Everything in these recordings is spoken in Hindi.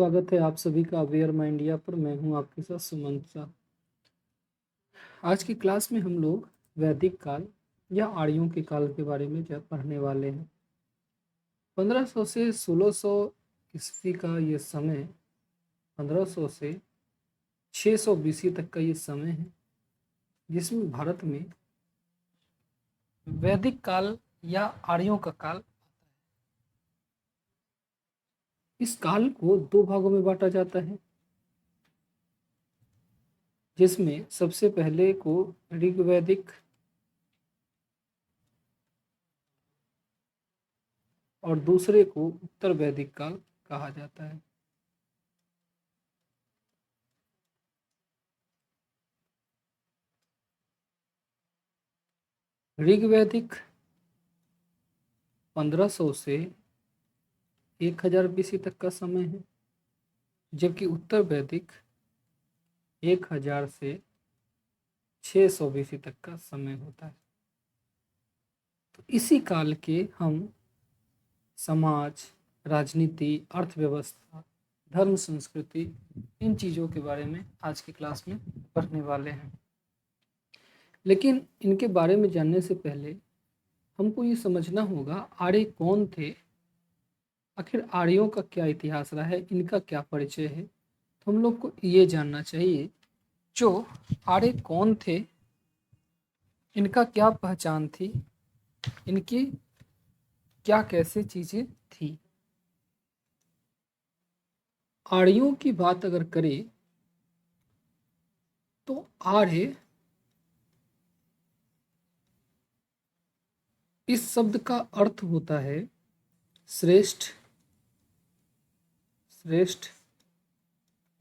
स्वागत है आप सभी का अवेयर माई इंडिया पर। मैं हूं आपके साथ सुमंत शाह। आज की क्लास में हम लोग वैदिक काल या आर्यों के काल के बारे में पढ़ने वाले हैं। 1500 से 1600 ईस्वी का ये समय, 1500 से 600 बीसी तक का ये समय है जिसमें भारत में वैदिक काल या आर्यों का काल। इस काल को दो भागों में बांटा जाता है, जिसमें सबसे पहले को ऋग्वैदिक और दूसरे को उत्तर वैदिक काल कहा जाता है। ऋग्वैदिक 1500 से 1000 बीसी तक का समय है, जबकि उत्तर वैदिक 1000 से 600 बीसी तक का समय होता है। तो इसी काल के हम समाज, राजनीति, अर्थव्यवस्था, धर्म, संस्कृति, इन चीज़ों के बारे में आज की क्लास में पढ़ने वाले हैं। लेकिन इनके बारे में जानने से पहले हमको ये समझना होगा आर्य कौन थे, आखिर आर्यों का क्या इतिहास रहा है, इनका क्या परिचय है। तो हम लोग को ये जानना चाहिए जो आर्य कौन थे, इनका क्या पहचान थी, इनकी क्या कैसे चीजें थी। आर्यों की बात अगर करें तो आर्य इस शब्द का अर्थ होता है श्रेष्ठ, श्रेष्ठ,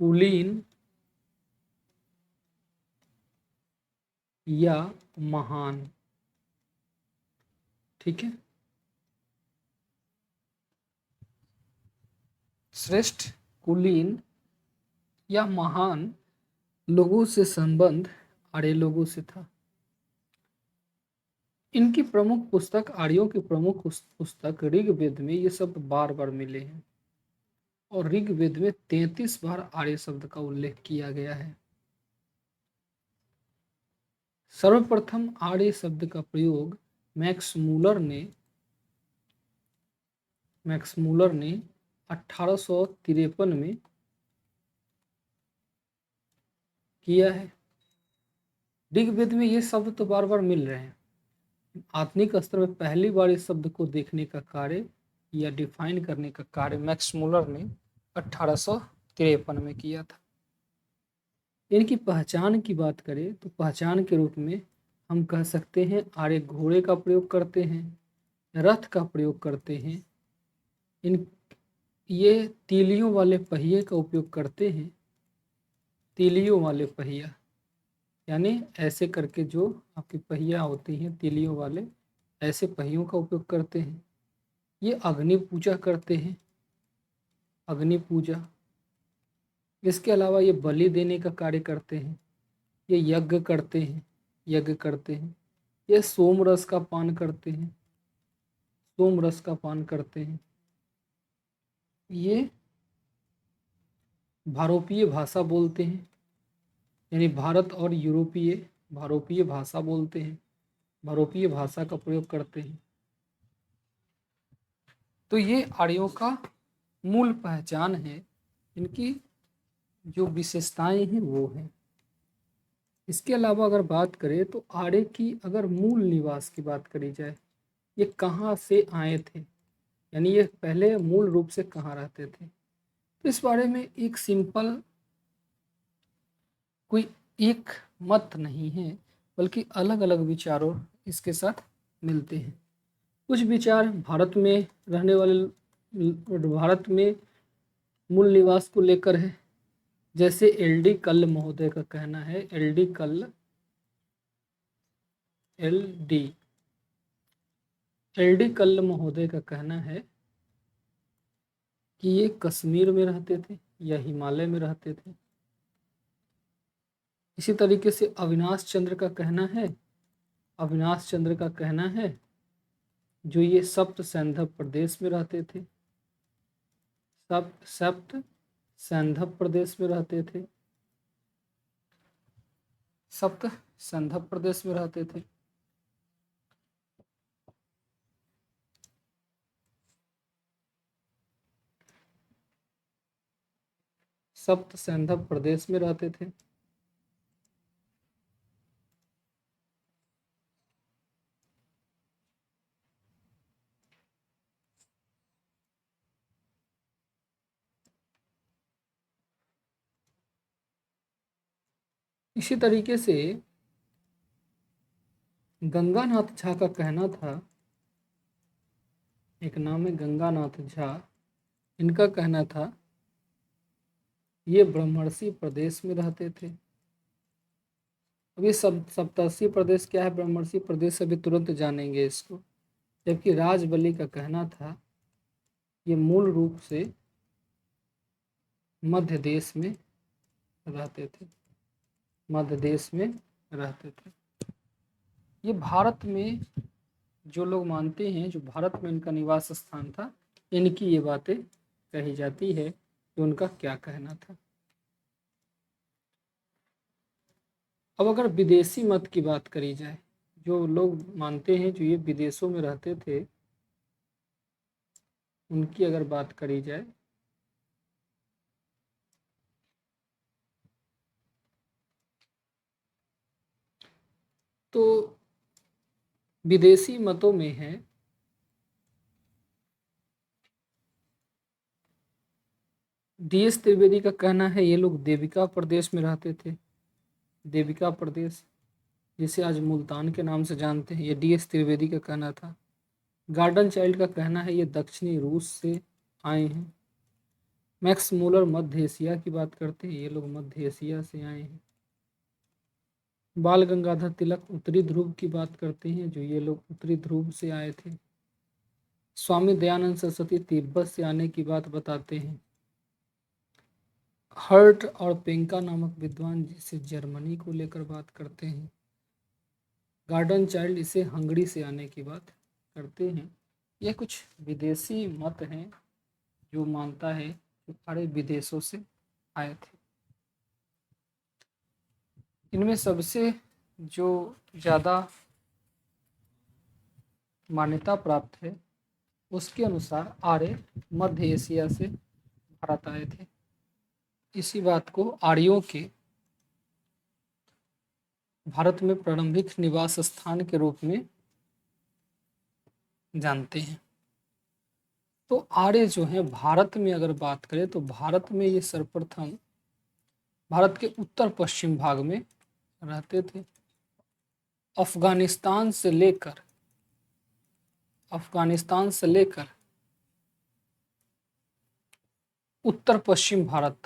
कुलीन या महान। ठीक है, श्रेष्ठ, कुलीन या महान लोगों से संबंध आर्य लोगों से था। इनकी प्रमुख पुस्तक, आर्यों की प्रमुख पुस्तक ऋग्वेद में ये शब्द बार बार मिले हैं और ऋग्वेद में 33 बार आर्य शब्द का उल्लेख किया गया है। सर्वप्रथम आर्य शब्द का प्रयोग मैक्स मूलर ने 1853 में किया है। ऋग्वेद में ये शब्द तो बार बार मिल रहे हैं, आधुनिक स्तर में पहली बार इस शब्द को देखने का कार्य या डिफाइन करने का कार्य मैक्स मूलर ने 1853 में किया था। इनकी पहचान की बात करें तो पहचान के रूप में हम कह सकते हैं आर्य घोड़े का प्रयोग करते हैं, रथ का प्रयोग करते हैं, ये तीलियों वाले पहिए का उपयोग करते हैं। तीलियों वाले पहिया यानी ऐसे करके जो आपकी पहिया होती हैं तीलियों वाले, ऐसे पहियों का उपयोग करते हैं। ये अग्नि पूजा करते हैं, अग्नि पूजा। इसके अलावा ये बलि देने का कार्य करते हैं, ये यज्ञ करते हैं, यज्ञ करते हैं। ये सोम रस का पान करते हैं, सोम रस का पान करते हैं। ये भारोपीय भाषा बोलते हैं, यानी भारत और यूरोपीय भारोपीय भाषा बोलते हैं, भारोपीय भाषा का प्रयोग करते हैं। तो ये आर्यों का मूल पहचान है, इनकी जो विशेषताएं हैं वो हैं। इसके अलावा अगर बात करें तो आर्य की अगर मूल निवास की बात करी जाए, ये कहाँ से आए थे, यानी ये पहले मूल रूप से कहाँ रहते थे, तो इस बारे में एक सिंपल कोई एक मत नहीं है, बल्कि अलग अलग विचारों इसके साथ मिलते हैं। कुछ विचार भारत में रहने वाले, भारत में मूल निवास को लेकर है, जैसे एल.डी. कल्ल महोदय का कहना है, एल.डी. कल्ल महोदय का कहना है कि ये कश्मीर में रहते थे या हिमालय में रहते थे। इसी तरीके से अविनाश चंद्र का कहना है जो ये सप्त सैंधव प्रदेश में रहते थे, सप्त सैंधव प्रदेश में रहते थे। सप्त सैंधव प्रदेश में रहते थे। सप्त सैंधव प्रदेश में रहते थे। इसी तरीके से गंगानाथ झा का कहना था, एक नाम है गंगानाथ झा, इनका कहना था ये ब्रह्मर्षि प्रदेश में रहते थे। अभी सप्तर्षि प्रदेश क्या है, ब्रह्मर्षि प्रदेश, अभी तुरंत जानेंगे इसको। जबकि राजबली का कहना था ये मूल रूप से मध्य देश में रहते थे, मध्य देश में रहते थे। ये भारत में जो लोग मानते हैं, जो भारत में इनका निवास स्थान था, इनकी ये बातें कही जाती है कि उनका क्या कहना था। अब अगर विदेशी मत की बात करी जाए, जो लोग मानते हैं जो ये विदेशों में रहते थे, उनकी अगर बात करी जाए तो विदेशी मतों में है डी.एस. त्रिवेदी का कहना है ये लोग देविका प्रदेश में रहते थे। देविका प्रदेश, जिसे आज मुल्तान के नाम से जानते हैं, ये डी.एस. त्रिवेदी का कहना था। गार्डन चाइल्ड का कहना है ये दक्षिणी रूस से आए हैं। मैक्स मूलर मध्य एशिया की बात करते हैं, ये लोग मध्य एशिया से आए हैं। बाल गंगाधर तिलक उत्तरी ध्रुव की बात करते हैं, जो ये लोग उत्तरी ध्रुव से आए थे। स्वामी दयानंद सरस्वती तिब्बत से आने की बात बताते हैं। हर्ट और पेंका नामक विद्वान जिसे जर्मनी को लेकर बात करते हैं। गार्डन चाइल्ड इसे हंगरी से आने की बात करते हैं। ये कुछ विदेशी मत हैं जो मानता है कि सारे विदेशों से आए थे। इनमें सबसे जो ज़्यादा मान्यता प्राप्त है उसके अनुसार आर्य मध्य एशिया से भारत आए थे। इसी बात को आर्यों के भारत में प्रारंभिक निवास स्थान के रूप में जानते हैं। तो आर्य जो है भारत में अगर बात करें तो भारत में ये सर्वप्रथम भारत के उत्तर पश्चिम भाग में रहते थे। अफगानिस्तान से लेकर उत्तर पश्चिम भारत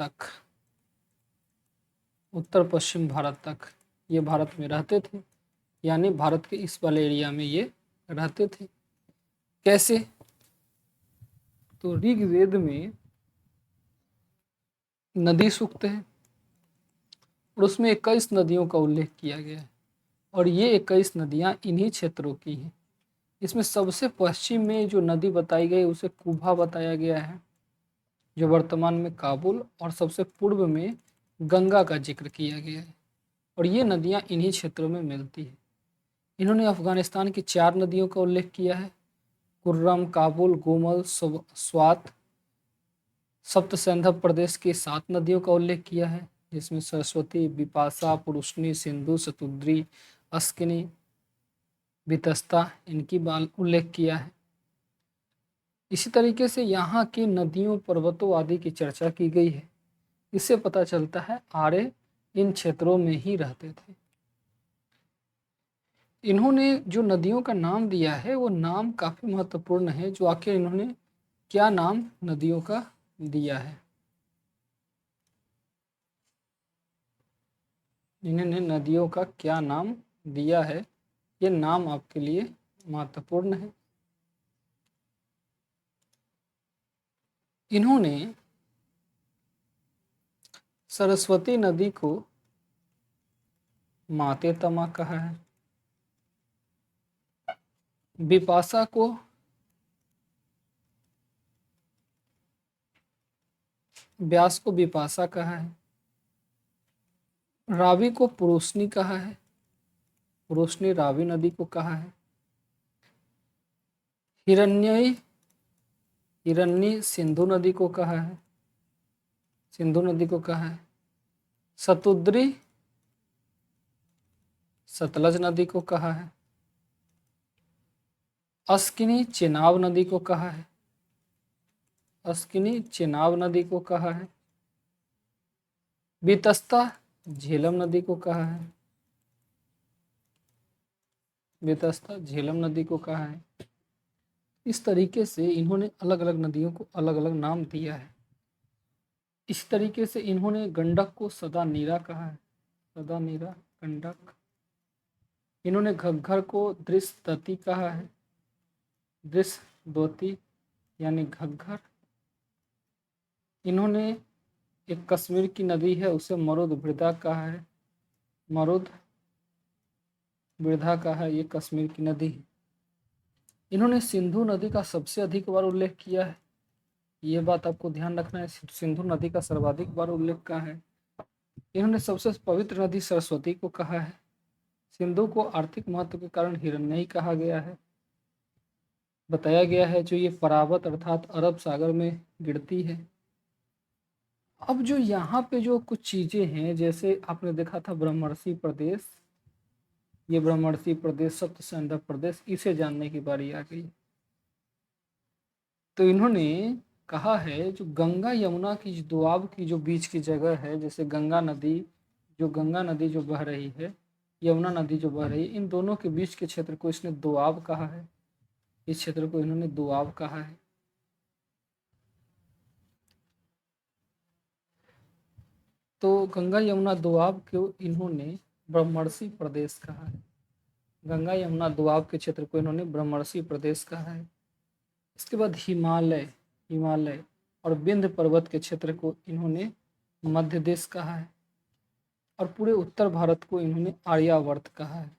तक ये भारत में रहते थे, यानी भारत के इस वाले एरिया में ये रहते थे। कैसे? तो ऋग्वेद में नदी सूक्त है और उसमें 21 नदियों का उल्लेख किया गया है, और ये 21 नदियां इन्हीं क्षेत्रों की हैं। इसमें सबसे पश्चिम में जो नदी बताई गई उसे कुभा बताया गया है, जो वर्तमान में काबुल, और सबसे पूर्व में गंगा का जिक्र किया गया है, और ये नदियां इन्हीं क्षेत्रों में मिलती है। इन्होंने अफगानिस्तान की 4 नदियों का उल्लेख किया है, कुर्रम, काबुल, गोमल, स्वात। सप्त सैंधव प्रदेश की 7 नदियों का उल्लेख किया है, जिसमें सरस्वती, बिपाशा, पुरुषनी, सिंधु, शतुद्री, अस्किनी, वितस्ता, इनकी उल्लेख किया है। इसी तरीके से यहाँ की नदियों, पर्वतों आदि की चर्चा की गई है। इससे पता चलता है आर्य इन क्षेत्रों में ही रहते थे। इन्होंने जो नदियों का नाम दिया है वो नाम काफ़ी महत्वपूर्ण है। जो आखिर इन्होंने क्या नाम नदियों का दिया है, इन्होंने नदियों का क्या नाम दिया है, ये नाम आपके लिए महत्वपूर्ण है। इन्होंने सरस्वती नदी को माते तमा कहा है, बिपाशा को व्यास को विपाशा कहा है, रावी को पुरुषनी कहा है, पुरुषनी रावी नदी को कहा है, हिरण्य सिंधु नदी को कहा है, सिंधु नदी को कहा है, सतुद्री सतलज नदी को कहा है, अस्किनी चेनाब नदी को कहा है, अस्किनी चेनाब नदी को कहा है, बीतस्ता झेलम नदी को कहा है, बीतस्ता झेलम नदी को कहा है। इस तरीके से इन्होंने अलग अलग नदियों को अलग अलग नाम दिया है। इस तरीके से इन्होंने गंडक को सदा नीरा कहा है, सदा नीरा गंडक। इन्होंने घग्गर को दृष्टति कहा है, दृष्टद्योति यानी घग्गर। इन्होंने एक कश्मीर की नदी है उसे मरुद वृदा कहा है, मरुद वृदा कहा है, ये कश्मीर की नदी है। इन्होंने सिंधु नदी का सबसे अधिक बार उल्लेख किया है, ये बात आपको ध्यान रखना है। सिंधु नदी का सर्वाधिक बार उल्लेख कहा है। इन्होंने सबसे पवित्र नदी सरस्वती को कहा है। सिंधु को आर्थिक महत्व के कारण हिरण्ययी कहा गया है। बताया गया है जो ये परावत अर्थात अरब सागर में गिरती है। अब जो यहाँ पे जो कुछ चीजें हैं, जैसे आपने देखा था ब्रह्मर्षि प्रदेश, ये ब्रह्मर्षि प्रदेश सप्त आंध्र प्रदेश, इसे जानने की बारी आ गई। तो इन्होंने कहा है जो गंगा यमुना की दोआब की जो बीच की जगह है, जैसे गंगा नदी जो बह रही है, यमुना नदी जो बह रही है, इन दोनों के बीच के क्षेत्र को इसने दोआब कहा है। इस क्षेत्र को इन्होंने दोआब कहा है। तो गंगा यमुना दोआब को इन्होंने ब्रह्मर्षि प्रदेश कहा है। गंगा यमुना दोआब के क्षेत्र को इन्होंने ब्रह्मर्षि प्रदेश कहा है। इसके बाद हिमालय और विंध्य पर्वत के क्षेत्र को इन्होंने मध्य देश कहा है, और पूरे उत्तर भारत को इन्होंने आर्यावर्त कहा है।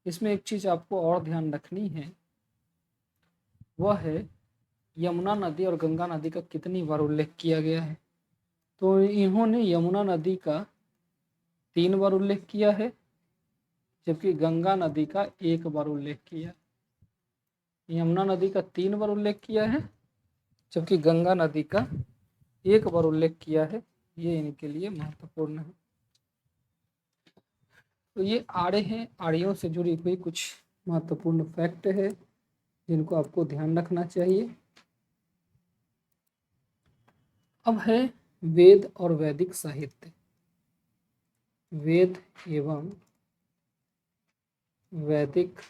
इसमें एक चीज आपको और ध्यान रखनी है, वह है यमुना नदी और गंगा नदी का कितनी बार उल्लेख किया गया है। तो इन्होंने यमुना नदी का 3 बार उल्लेख किया है, जबकि गंगा नदी का 1 बार उल्लेख किया। यमुना नदी का 3 बार उल्लेख किया है, जबकि गंगा नदी का 1 बार उल्लेख किया है। ये इनके लिए महत्वपूर्ण है। तो ये आर्य हैं, आर्यों से जुड़ी हुई कुछ महत्वपूर्ण फैक्ट है जिनको आपको ध्यान रखना चाहिए। अब है वेद और वैदिक साहित्य। वेद एवं वैदिक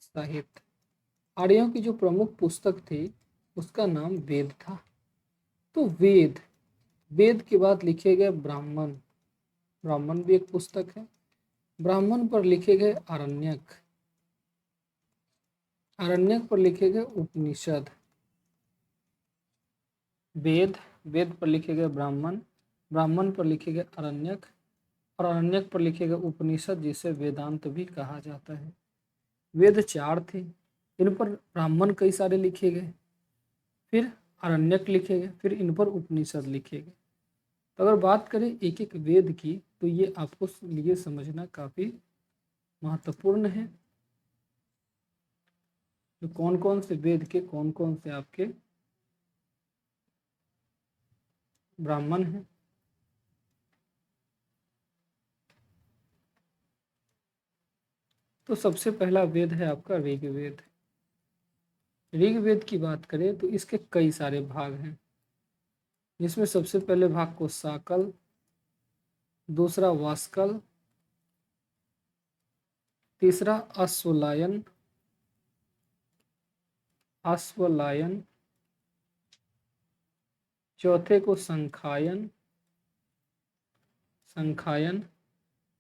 साहित्य। आर्यों की जो प्रमुख पुस्तक थी उसका नाम वेद था। तो वेद के बाद लिखे गए ब्राह्मण भी एक पुस्तक है। ब्राह्मण पर लिखे गए आरण्यक पर लिखे गए उपनिषद। वेद पर लिखे गए ब्राह्मण पर लिखे गए आरण्यक, और आरण्यक पर लिखे गए उपनिषद, जिसे वेदांत भी कहा जाता है। वेद 4 थे, इन पर ब्राह्मण कई सारे लिखे गए, फिर आरण्यक लिखे गए, फिर इन पर उपनिषद लिखे गए। तो अगर बात करें एक एक वेद की, तो ये आपको लिए समझना काफी महत्वपूर्ण है। तो कौन कौन से वेद के कौन कौन से आपके ब्राह्मण हैं। तो सबसे पहला वेद है आपका ऋग्वेद। ऋग्वेद की बात करें तो इसके कई सारे भाग हैं, जिसमें सबसे पहले भाग को साकल, दूसरा वास्कल, तीसरा अश्वलायन, चौथे को संखायन,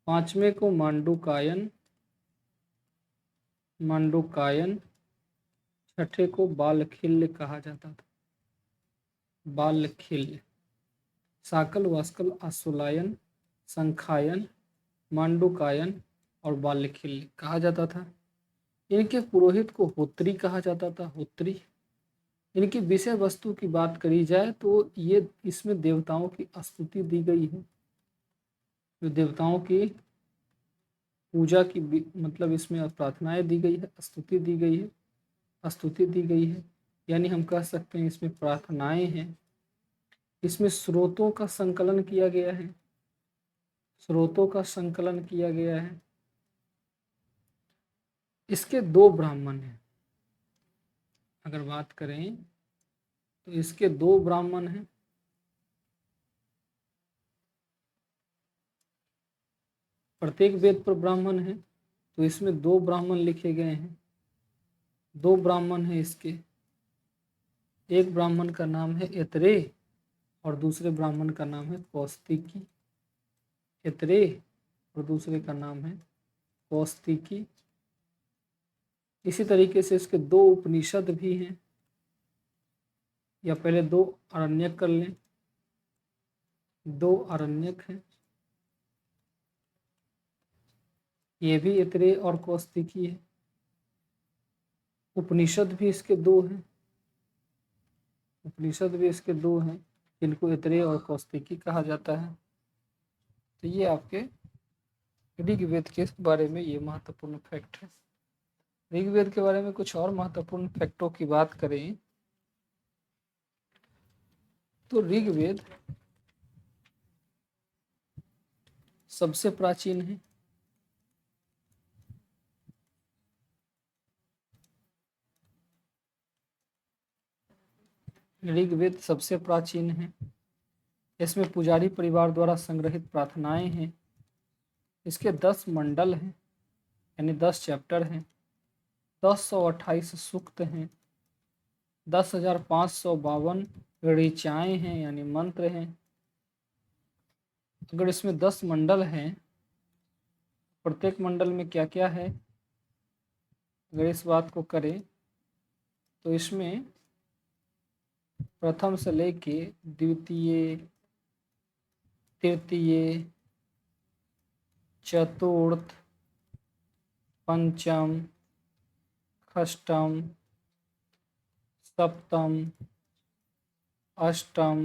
पांचवें को मांडुकायन, छठे को बालखिल्य कहा जाता था। बालखिल्य। साकल, वास्कल, अश्वलायन, संखायन, मांडुकायन और बालखिल्य कहा जाता था। इनके पुरोहित को होत्री कहा जाता था। होत्री। इनकी विषय वस्तु की बात करी जाए तो ये इसमें देवताओं की स्तुति दी गई है, जो देवताओं की पूजा की मतलब इसमें प्रार्थनाएं दी गई है, स्तुति दी गई है, स्तुति दी गई है, यानी हम कह सकते हैं इसमें प्रार्थनाएं हैं। इसमें स्रोतों का संकलन किया गया है, स्रोतों का संकलन किया गया है। इसके 2 ब्राह्मण हैं, अगर बात करें तो इसके 2 ब्राह्मण हैं। प्रत्येक वेद पर ब्राह्मण है, तो इसमें 2 ब्राह्मण लिखे गए हैं। 2 ब्राह्मण हैं इसके। एक ब्राह्मण का नाम है एतरे और दूसरे ब्राह्मण का नाम है कौस्तिकी। एतरे और दूसरे का नाम है कौस्तिकी। इसी तरीके से इसके 2 उपनिषद भी हैं, या पहले 2 आरण्यक कर लें। 2 आरण्यक हैं, ये भी एतरे और कौस्तिकी है। उपनिषद भी इसके 2 हैं, उपनिषद भी इसके 2 हैं, जिनको एतरे और कौस्तिकी कहा जाता है। तो ये आपके ऋग्वेद के बारे में ये महत्वपूर्ण फैक्ट है। ऋग्वेद के बारे में कुछ और महत्वपूर्ण फैक्टों की बात करें तो ऋग्वेद सबसे प्राचीन है। ऋग्वेद सबसे प्राचीन है। इसमें पुजारी परिवार द्वारा संग्रहित प्रार्थनाएं हैं। इसके 10 मंडल हैं, यानी 10 चैप्टर हैं। 1028 सूक्त हैं। 10,552 ऋचाएं हैं, यानी मंत्र हैं। अगर इसमें 10 मंडल हैं, प्रत्येक मंडल में क्या क्या है, अगर इस बात को करें तो इसमें प्रथम से लेके द्वितीय, तृतीय, चतुर्थ, पंचम, षष्ठम, सप्तम, अष्टम,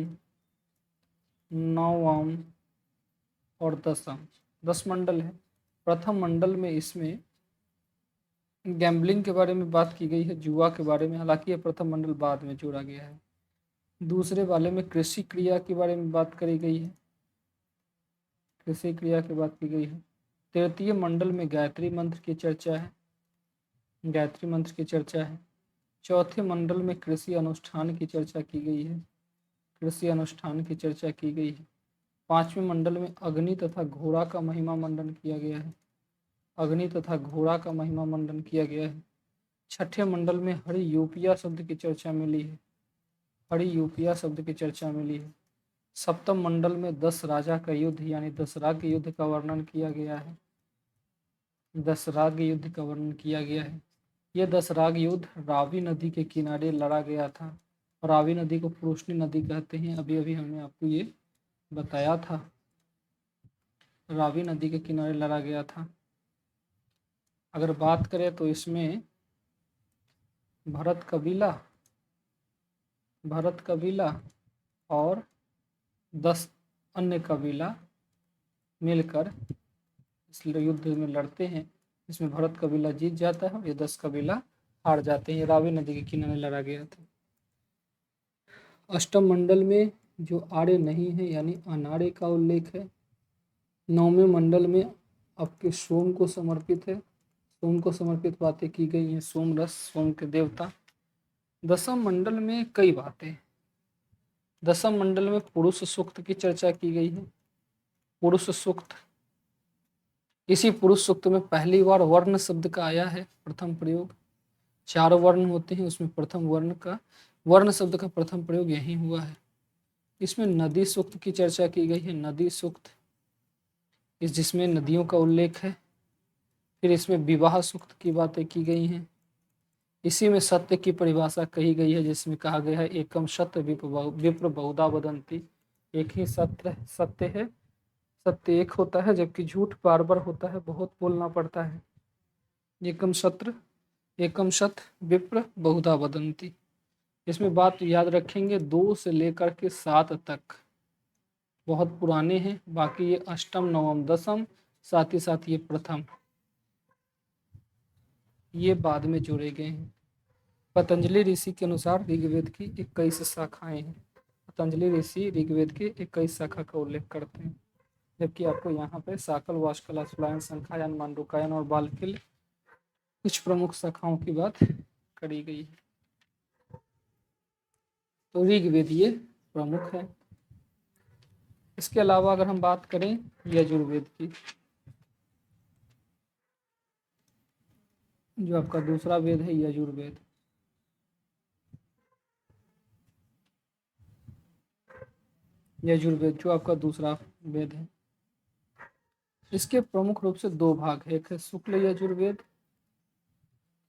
नवम और दसम, 10 मंडल है। प्रथम मंडल में इसमें गैम्बलिंग के बारे में बात की गई है, जुआ के बारे में, हालांकि यह प्रथम मंडल बाद में जोड़ा गया है। दूसरे वाले में कृषि क्रिया के बारे में बात करी गई है, कृषि क्रिया की बात की गई है। तृतीय मंडल में गायत्री मंत्र की चर्चा है, गायत्री मंत्र की चर्चा है। चौथे मंडल में कृषि अनुष्ठान की चर्चा की गई है, कृषि अनुष्ठान की चर्चा की गई है। 5वें मंडल में अग्नि तथा घोड़ा का महिमा मंडन किया गया है, अग्नि तथा घोड़ा का महिमा मंडन किया गया है। 6ठे मंडल में हरि यूपिया शब्द की चर्चा मिली है, हरि यूपिया शब्द की चर्चा मिली है। 7वें मंडल में 10 राजा का युद्ध यानी दशराग युद्ध का वर्णन किया गया है, दशराग युद्ध का वर्णन किया गया है। यह दशराग युद्ध रावी नदी के किनारे लड़ा गया था। रावी नदी को पुरुषनी नदी कहते हैं, अभी अभी हमने आपको ये बताया था। रावी नदी के किनारे लड़ा गया था। अगर बात करें तो इसमें भरत कबीला और 10 अन्य कबीला मिलकर इस युद्ध में लड़ते हैं। इसमें भरत कबीला जीत जाता है और ये 10 कबीला हार जाते हैं। ये रावी नदी के किनारे लड़ा गया था। अष्टम मंडल में जो आड़े नहीं है यानी अनाड़े का उल्लेख है। 9वें मंडल में आपके सोम को समर्पित है, सोम को समर्पित बातें की गई हैं, सोम रस, सोम के देवता। 10वें मंडल में कई बातें। 10वें मंडल में पुरुष सूक्त की चर्चा की गई है। पुरुष सूक्त, इसी पुरुष सूक्त में पहली बार वर्ण शब्द का आया है, प्रथम प्रयोग। 4 वर्ण होते हैं, उसमें प्रथम वर्ण शब्द का प्रथम प्रयोग यही हुआ है। इसमें नदी सूक्त की चर्चा की गई है, नदी सूक्त, जिसमें नदियों का उल्लेख है। फिर इसमें विवाह सूक्त की बातें की गई हैं। इसी में सत्य की परिभाषा कही गई है, जिसमें कहा गया है एकम सत्य विप्र बहुधा वदंती, एक ही सत्य है, सत्य एक होता है, जबकि झूठ बार बार होता है, बहुत बोलना पड़ता है। एकम सत्य विप्र बहुधा वदंती। इसमें बात याद रखेंगे 2 से लेकर के 7 तक बहुत पुराने हैं, बाकी ये अष्टम नवम दशम साथ ही साथ ये प्रथम ये बाद में जोड़े गए हैं। पतंजलि ऋषि के अनुसार ऋग्वेद की 21 शाखाएं हैं। पतंजलि ऋषि ऋग्वेद के 21 शाखा का उल्लेख करते हैं, जबकि आपको यहाँ पे साकल, वाष्कल, अश्वलायन, संखायन, मांडुकायन और बालकिल कुछ प्रमुख शाखाओं की बात करी गई है। तो ऋग्वेद ये प्रमुख है। इसके अलावा अगर हम बात करें यजुर्वेद की, जो आपका दूसरा वेद है यजुर्वेद, यजुर्वेद जो आपका दूसरा वेद है, इसके प्रमुख रूप से 2 भाग है, एक है शुक्ल यजुर्वेद,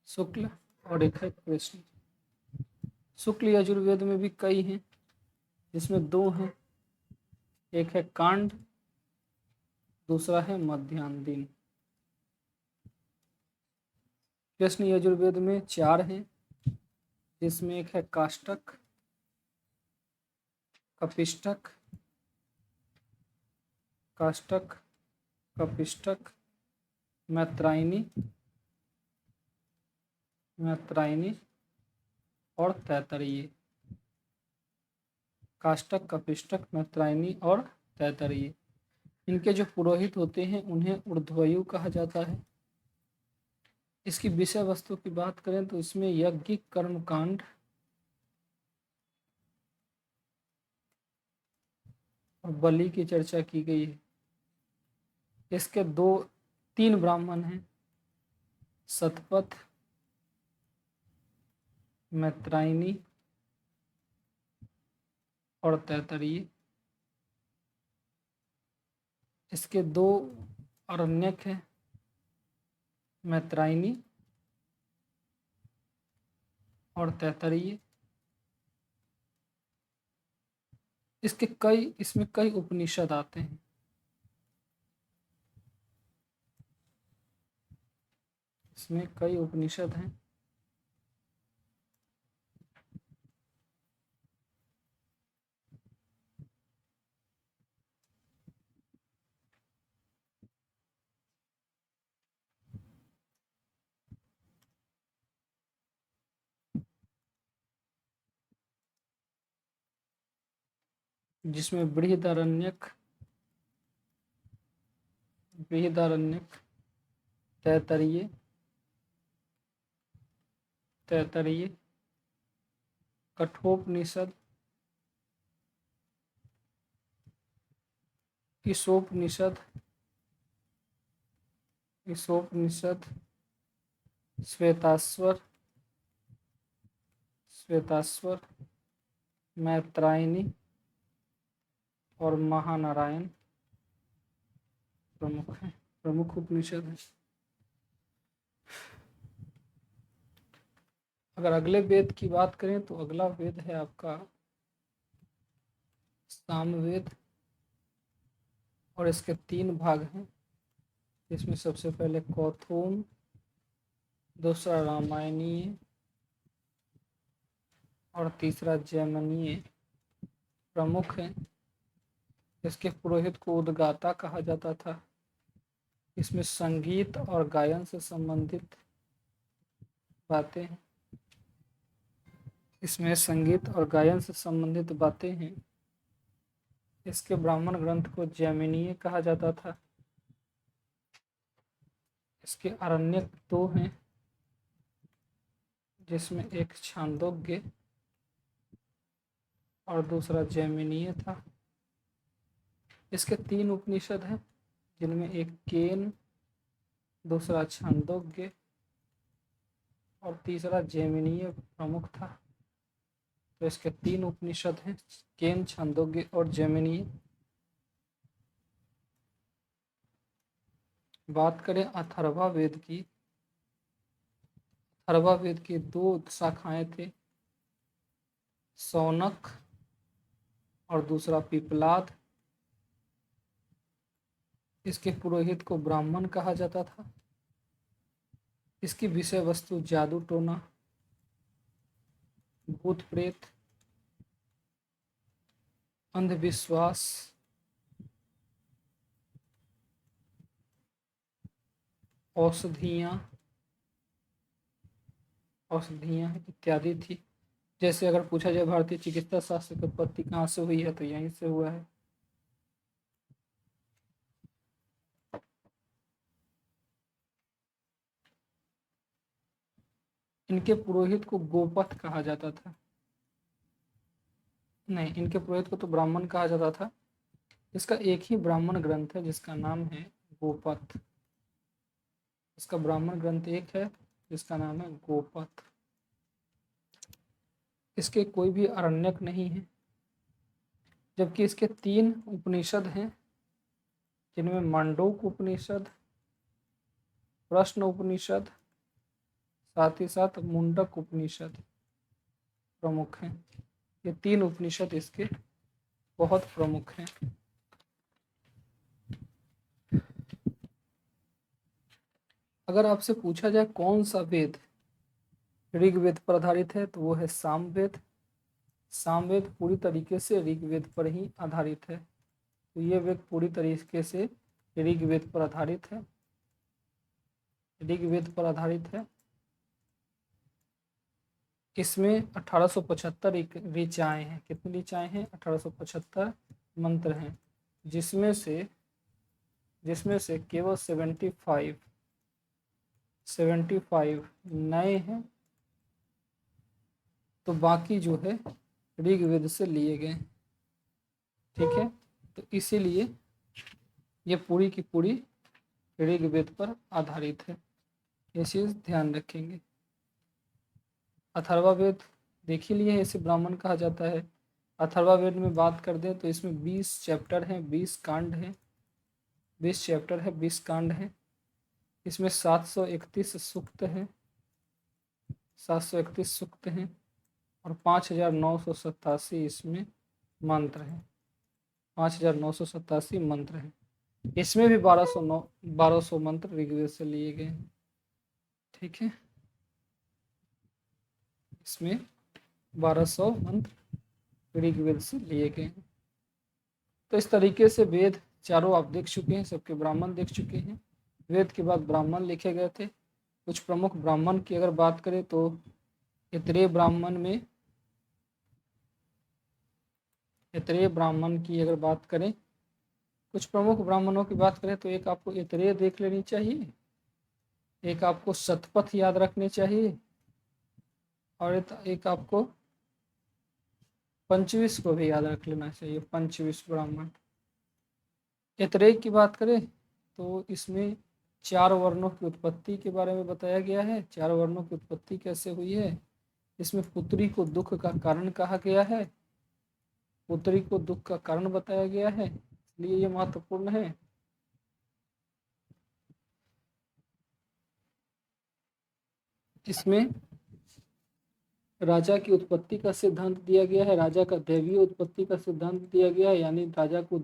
शुक्ल, और एक है कृष्ण। शुक्ल यजुर्वेद में भी कई हैं, जिसमें 2 हैं, एक है कांड, दूसरा है मध्याह्न दिन। कृष्ण यजुर्वेद में 4 हैं, जिसमें एक है काष्टक, कपिष्टक, काष्टक, कपिष्टक, मैत्रायनी, मैत्रायनी और तैतरीय। काष्टक, कपिष्टक, मैत्रायनी और तैतरीय। इनके जो पुरोहित होते हैं उन्हें ऊर्ध्वयु कहा जाता है। इसकी विषय वस्तु की बात करें तो इसमें यज्ञ, कर्मकांड और बलि की चर्चा की गई है। इसके 3 ब्राह्मण हैं, सतपथ, मैत्रायनी और तैतरीय। इसके 2 अरण्यक हैं, मैत्रायनी और तैतरीय। इसमें कई उपनिषद आते हैं। इसमें कई उपनिषद हैं। जिसमें बृहदारण्यक, तैतरीय, कठोपनिषद, ईशोपनिषद, श्वेताश्वर, मैत्रायनी और महानारायण प्रमुख उपनिषद है। अगर अगले वेद की बात करें तो अगला वेद है आपका सामवेद, और इसके 3 भाग हैं, इसमें सबसे पहले कौथुम, दूसरा रामायणीय और तीसरा जैमिनीय प्रमुख है। इसके पुरोहित को उद्गाता कहा जाता था। इसमें संगीत और गायन से संबंधित बातें हैं। इसके ब्राह्मण ग्रंथ को जैमिनीय कहा जाता था। इसके आरण्यक 2 हैं, जिसमें एक छांदोग्य और दूसरा जैमिनीय था। इसके 3 उपनिषद हैं, जिनमें एक केन, दूसरा छांदोग्य और तीसरा जैमिनीय प्रमुख था। तो इसके 3 उपनिषद हैं, केन, छांदोग्य और जैमिनीय। बात करें अथर्वा वेद की, अथर्वा वेद की 2 शाखाएं थे, सौनक और दूसरा पिपलाद। इसके पुरोहित को ब्राह्मण कहा जाता था। इसकी विषय वस्तु जादू टोना, भूत प्रेत, अंधविश्वास, औषधियाँ इत्यादि थी। जैसे अगर पूछा जाए भारतीय चिकित्सा शास्त्र की उत्पत्ति कहाँ से हुई है, तो यहीं से हुआ है। इनके पुरोहित को गोपथ कहा जाता था। नहीं, इनके पुरोहित को तो ब्राह्मण कहा जाता था। इसका एक ही ब्राह्मण ग्रंथ है जिसका नाम है गोपथ। इसका ब्राह्मण ग्रंथ एक है जिसका नाम है गोपथ। इसके कोई भी आरण्यक नहीं है, जबकि इसके 3 उपनिषद हैं, जिनमें मांडूक्य उपनिषद, प्रश्न उपनिषद, साथ ही साथ मुंडक उपनिषद प्रमुख हैं। ये 3 उपनिषद इसके बहुत प्रमुख हैं। अगर आपसे पूछा जाए कौन सा वेद ऋग्वेद पर आधारित है, तो वो है सामवेद। सामवेद पूरी तरीके से ऋग्वेद पर ही आधारित है। तो ये वेद पूरी तरीके से ऋग्वेद पर आधारित है। ऋग्वेद पर आधारित है। इसमें 1875 ऋचाएँ हैं। कितनी ऋचाएँ हैं? 1875 मंत्र हैं, जिसमें से केवल 75 नए हैं, तो बाकी जो है ऋग्वेद से लिए गए। ठीक है, तो इसीलिए ये पूरी की पूरी ऋग्वेद पर आधारित है। ये चीज़ ध्यान रखेंगे। अथर्ववेद देख ही लिए, इसे ब्राह्मण कहा जाता है। अथर्ववेद में बात कर दें तो इसमें 20 चैप्टर हैं, 20 कांड हैं, 20 चैप्टर है, 20 कांड हैं। इसमें 731 सूक्त हैं, 731 सूक्त हैं, और 5987 इसमें मंत्र हैं। 5987 मंत्र हैं। इसमें भी 1200 मंत्र ऋग्वेद से लिए गए हैं। ठीक है, इसमें 1200 मंत्र ऋग्वेद से लिए गए हैं। तो इस तरीके से वेद चारों आप देख चुके हैं, सबके ब्राह्मण देख चुके हैं। वेद के बाद ब्राह्मण लिखे गए थे। कुछ प्रमुख ब्राह्मण की अगर बात करें तो इतरेय ब्राह्मण की अगर बात करें, कुछ प्रमुख ब्राह्मणों की बात करें तो एक आपको इतरेय देख लेनी चाहिए, एक आपको शतपथ याद रखने चाहिए, और एक आपको पंचविश को भी याद रख लेना चाहिए। पंचविश ब्राह्मण। इतरेय की बात करें तो इसमें 4 वर्णों की उत्पत्ति के बारे में बताया गया है। 4 वर्णों की उत्पत्ति कैसे हुई है। इसमें पुत्री को दुख का कारण कहा गया है, पुत्री को दुख का कारण बताया गया है, इसलिए ये महत्वपूर्ण है। इसमें राजा की उत्पत्ति का सिद्धांत दिया गया है, राजा का दैवीय उत्पत्ति का सिद्धांत दिया गया है, यानी राजा को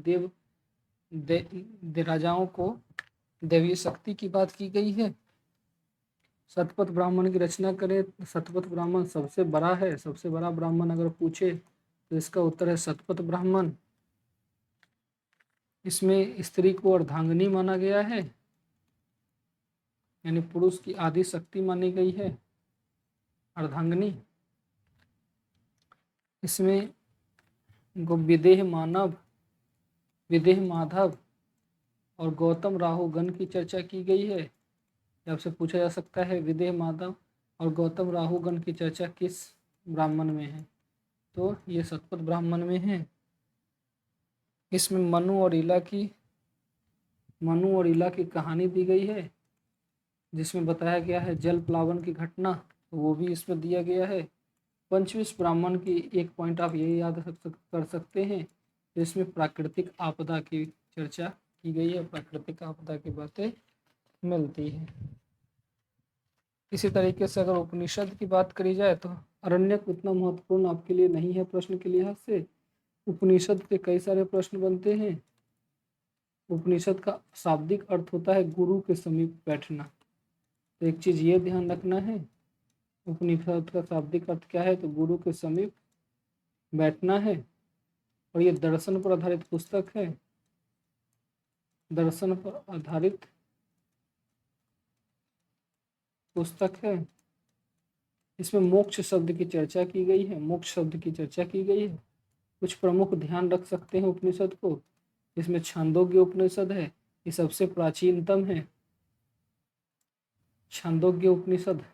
राजाओं को दैवीय शक्ति की बात की गई है। शतपथ ब्राह्मण की रचना करें, शतपथ ब्राह्मण सबसे बड़ा है। सबसे बड़ा ब्राह्मण अगर पूछे तो इसका उत्तर है शतपथ ब्राह्मण। इसमें स्त्री को अर्धांगिनी माना गया है, यानी पुरुष की आदि शक्ति मानी गई है अर्धांगिनी। इसमें विदेह माधव और गौतम राहुगण की चर्चा की गई है। आपसे पूछा जा सकता है विदेह माधव और गौतम राहुगण की चर्चा किस ब्राह्मण में है, तो ये शतपथ ब्राह्मण में है। इसमें मनु और इला की कहानी दी गई है, जिसमें बताया गया है जल प्लावन की घटना, तो वो भी इसमें दिया गया है। पंचविश ब्राह्मण की एक पॉइंट आप ये याद कर सकते हैं, जिसमें प्राकृतिक आपदा की चर्चा की गई है, प्राकृतिक आपदा की बातें मिलती है। इसी तरीके से अगर उपनिषद की बात करी जाए तो अरण्यक उतना महत्वपूर्ण आपके लिए नहीं है प्रश्न के लिहाज से। उपनिषद के कई सारे प्रश्न बनते हैं। उपनिषद का शाब्दिक अर्थ होता है गुरु के समीप बैठना। तो एक चीज़ ये ध्यान रखना है, उपनिषद का शाब्दिक अर्थ क्या है? तो गुरु के समीप बैठना है। और ये दर्शन पर आधारित पुस्तक है। दर्शन पर आधारित पुस्तक है। इसमें मोक्ष शब्द की चर्चा की गई है। मोक्ष शब्द की चर्चा की गई है। कुछ प्रमुख ध्यान रख सकते हैं उपनिषद को। इसमें छांदोग्य उपनिषद है, ये सबसे प्राचीनतम है। छांदोग्य उपनिषद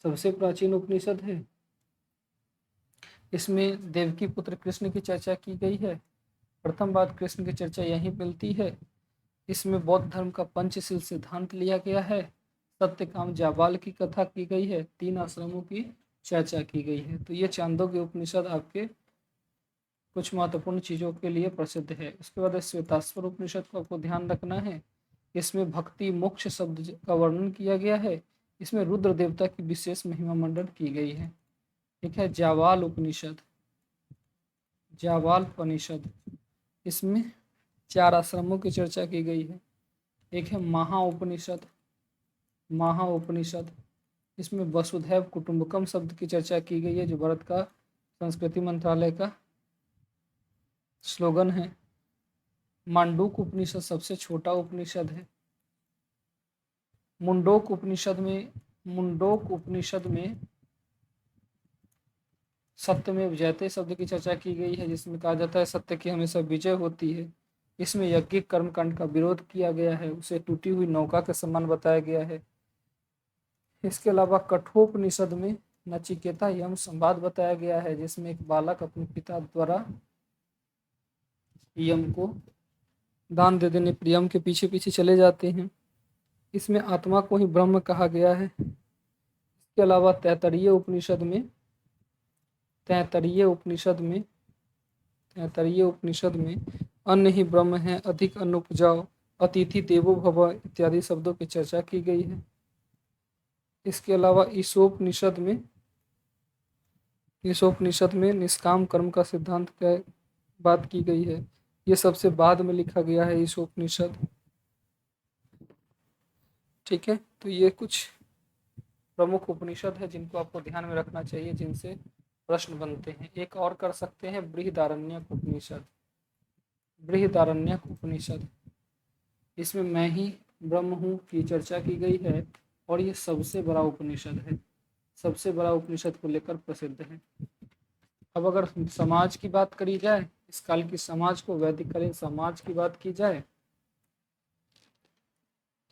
सबसे प्राचीन उपनिषद है। इसमें देवकी पुत्र कृष्ण की चर्चा की गई है। प्रथम बार कृष्ण की चर्चा यहीं मिलती है। इसमें बौद्ध धर्म का पंचशील सिद्धांत लिया गया है। सत्यकाम जाबाल की कथा की गई है। 3 आश्रमों की चर्चा की गई है। तो ये छांदोग्य उपनिषद आपके कुछ महत्वपूर्ण चीजों के लिए प्रसिद्ध है। उसके बाद श्वेताश्वर उपनिषद को आपको ध्यान रखना है। इसमें भक्ति मोक्ष शब्द का वर्णन किया गया है। इसमें रुद्र देवता की विशेष महिमा मंडन की गई है। ठीक है। जावाल उपनिषद, जावाल उपनिषद, इसमें 4 आश्रमों की चर्चा की गई है। एक है महा उपनिषद, महा उपनिषद, इसमें वसुधैव कुटुंबकम शब्द की चर्चा की गई है, जो भारत का संस्कृति मंत्रालय का स्लोगन है। मांडूक उपनिषद सबसे छोटा उपनिषद है। मुंडोक उपनिषद में सत्य में जयते शब्द की चर्चा की गई है, जिसमें कहा जाता है सत्य की हमेशा विजय होती है। इसमें यज्ञिक कर्मकांड का विरोध किया गया है, उसे टूटी हुई नौका के समान बताया गया है। इसके अलावा कठोपनिषद में नचिकेता यम संवाद बताया गया है, जिसमें एक बालक अपने पिता द्वारा यम को दान दे देने पर यम के पीछे पीछे चले जाते हैं। इसमें आत्मा को ही ब्रह्म कहा गया है। इसके अलावा तैत्तरीय उपनिषद में अन्न ही ब्रह्म है, अधिक अन्न उपजाओ, अतिथि देवो भव इत्यादि शब्दों की चर्चा की गई है। इसके अलावा ईशोपनिषद में निष्काम कर्म का सिद्धांत का बात की गई है। ये सबसे बाद में लिखा गया है ईशोपनिषद। ठीक है। तो ये कुछ प्रमुख उपनिषद है जिनको आपको ध्यान में रखना चाहिए, जिनसे प्रश्न बनते हैं। एक और कर सकते हैं बृहदारण्यक उपनिषद। बृहदारण्यक उपनिषद, इसमें मैं ही ब्रह्म हूँ की चर्चा की गई है और ये सबसे बड़ा उपनिषद है। सबसे बड़ा उपनिषद को लेकर प्रसिद्ध है। अब अगर समाज की बात करी जाए, इस काल की समाज को, वैदिककालीन समाज की बात की जाए,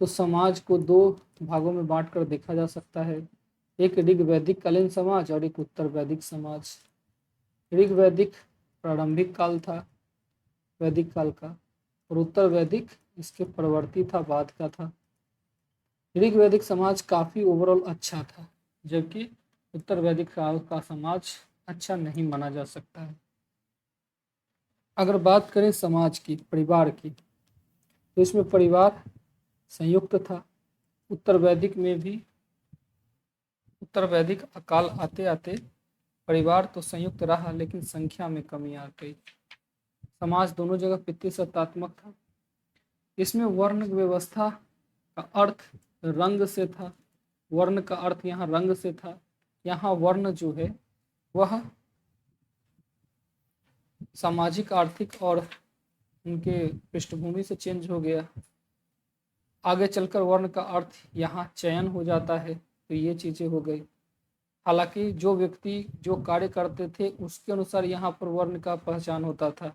तो समाज को 2 भागों में बांटकर देखा जा सकता है। एक ऋग वैदिक कालीन समाज और एक उत्तर वैदिक समाज। ऋग वैदिक प्रारंभिक काल था वैदिक काल का, और उत्तर वैदिक इसके परवर्ती था, बाद का था। ऋग वैदिक समाज काफी ओवरऑल अच्छा था, जबकि उत्तर वैदिक काल का समाज अच्छा नहीं माना जा सकता है। अगर बात करें समाज की, परिवार की, तो इसमें परिवार संयुक्त था। उत्तर वैदिक अकाल आते आते परिवार तो संयुक्त रहा, लेकिन संख्या में कमी आ गई। समाज दोनों जगह पितृसत्तात्मक था। इसमें वर्ण व्यवस्था का अर्थ रंग से था। वर्ण का अर्थ यहाँ रंग से था। यहाँ वर्ण जो है वह सामाजिक, आर्थिक और उनके पृष्ठभूमि से चेंज हो गया। आगे चलकर वर्ण का अर्थ यहाँ चयन हो जाता है। तो ये चीजें हो गई। हालांकि जो व्यक्ति जो कार्य करते थे उसके अनुसार यहाँ पर वर्ण का पहचान होता था।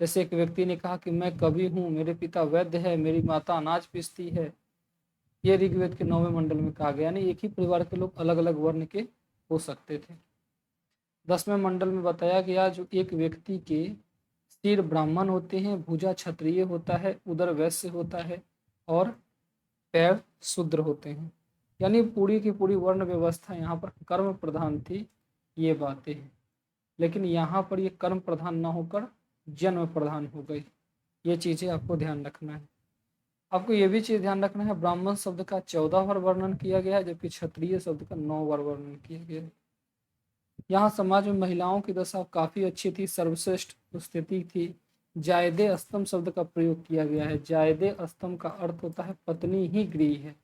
जैसे एक व्यक्ति ने कहा कि मैं कवि हूँ, मेरे पिता वैद्य है, मेरी माता अनाज पीसती है। ये ऋग्वेद के 9वें मंडल में कहा गया। यानी एक ही परिवार के लोग अलग अलग वर्ण के हो सकते थे। 10वें मंडल में बताया गया जो एक व्यक्ति के सिर ब्राह्मण होते हैं, भुजा क्षत्रिय होता है, उदर वैश्य होता है और पैर शूद्र होते हैं। यानी पूरी की पूरी वर्ण व्यवस्था यहाँ पर कर्म प्रधान थी। ये बातें हैं, लेकिन यहाँ पर ये कर्म प्रधान न होकर जन्म प्रधान हो गई। ये चीजें आपको ध्यान रखना है। आपको ये भी चीज ध्यान रखना है, ब्राह्मण शब्द का 14 बार वर्णन किया गया है, जबकि क्षत्रिय शब्द का 9 बार वर्णन किया गया है। यहाँ समाज में महिलाओं की दशा काफी अच्छी थी, सर्वश्रेष्ठ स्थिति थी। जायदे स्तंभ शब्द का प्रयोग किया गया है। जायदे स्तंभ का अर्थ होता है पत्नी ही गृह है।